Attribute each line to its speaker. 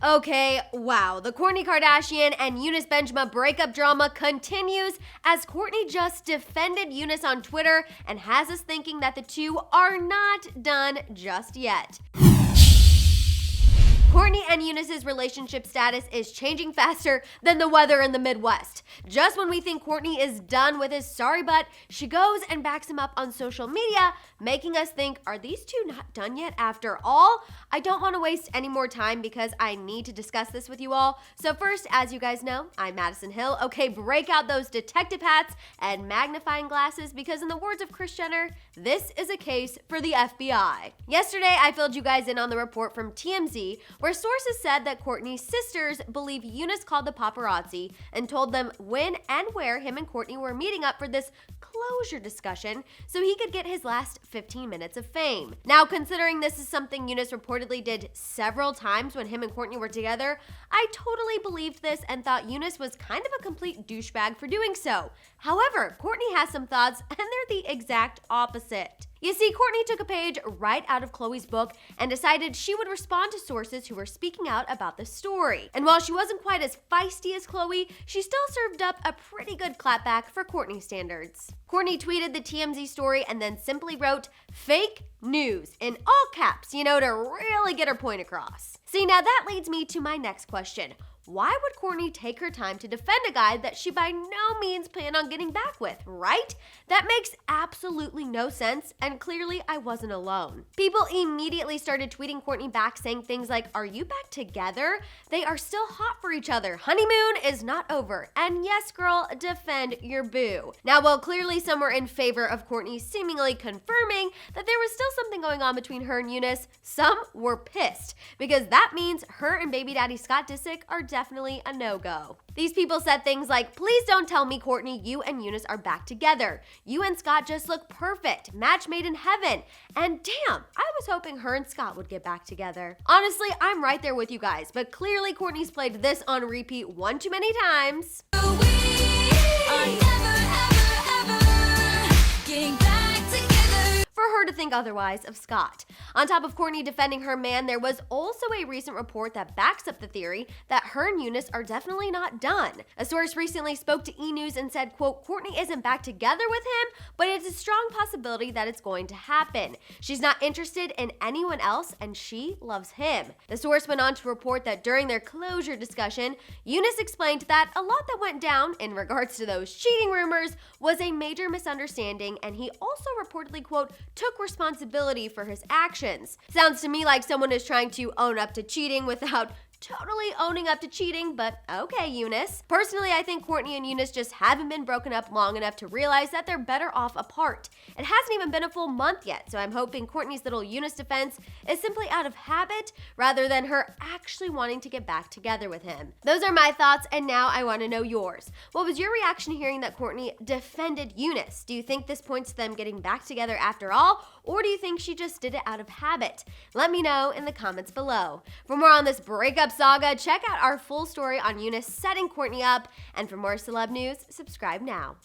Speaker 1: Okay, wow. The Kourtney Kardashian and Younes Bendjima breakup drama continues as Kourtney just defended Younes on Twitter and has us thinking that the two are not done just yet. Kourtney and Younes' relationship status is changing faster than the weather in the Midwest. Just when we think Kourtney is done with his sorry butt, she goes and backs him up on social media, making us think, are these two not done yet after all? I don't want to waste any more time because I need to discuss this with you all. So first, as you guys know, I'm Madison Hill. Okay, break out those detective hats and magnifying glasses because in the words of Kris Jenner, this is a case for the FBI. Yesterday, I filled you guys in on the report from TMZ where sources said that Kourtney's sisters believe Younes called the paparazzi and told them when and where him and Kourtney were meeting up for this closure discussion so he could get his last 15 minutes of fame. Now, considering this is something Younes reportedly did several times when him and Kourtney were together, I totally believed this and thought Younes was kind of a complete douchebag for doing so. However, Kourtney has some thoughts and they're the exact opposite. You see, Kourtney took a page right out of Khloe's book and decided she would respond to sources who were speaking out about the story. And while she wasn't quite as feisty as Khloe, she still served up a pretty good clapback for Kourtney standards. Kourtney tweeted the TMZ story and then simply wrote, "Fake news," in all caps, to really get her point across. See, now that leads me to my next question. Why would Kourtney take her time to defend a guy that she by no means planned on getting back with, right? That makes absolutely no sense, and clearly I wasn't alone. People immediately started tweeting Kourtney back saying things like, "Are you back together? They are still hot for each other. Honeymoon is not over. And yes, girl, defend your boo." Now, while clearly some were in favor of Kourtney seemingly confirming that there was still something going on between her and Younes, some were pissed because that means her and baby daddy Scott Disick are definitely a no-go. These people said things like, "Please don't tell me, Kourtney, you and Younes are back together. You and Scott just look perfect. Match made in heaven. And damn, I was hoping her and Scott would get back together." Honestly, I'm right there with you guys, but clearly Kourtney's played this on repeat one too many times. For her to think otherwise of Scott. On top of Kourtney defending her man, there was also a recent report that backs up the theory that her and Younes are definitely not done. A source recently spoke to E! News and said, quote, "Kourtney isn't back together with him, but it's a strong possibility that it's going to happen. She's not interested in anyone else and she loves him." The source went on to report that during their closure discussion, Younes explained that a lot that went down in regards to those cheating rumors was a major misunderstanding, and he also reportedly, quote, "took responsibility for his actions." Sounds to me like someone is trying to own up to cheating without totally owning up to cheating, but okay, Younes. Personally, I think Kourtney and Younes just haven't been broken up long enough to realize that they're better off apart. It hasn't even been a full month yet, so I'm hoping Kourtney's little Younes defense is simply out of habit rather than her actually wanting to get back together with him. Those are my thoughts, and now I want to know yours. What was your reaction hearing that Kourtney defended Younes? Do you think this points to them getting back together after all, or do you think she just did it out of habit? Let me know in the comments below. For more on this breakup saga, check out our full story on Younes setting Kourtney up, and for more celeb news, subscribe now.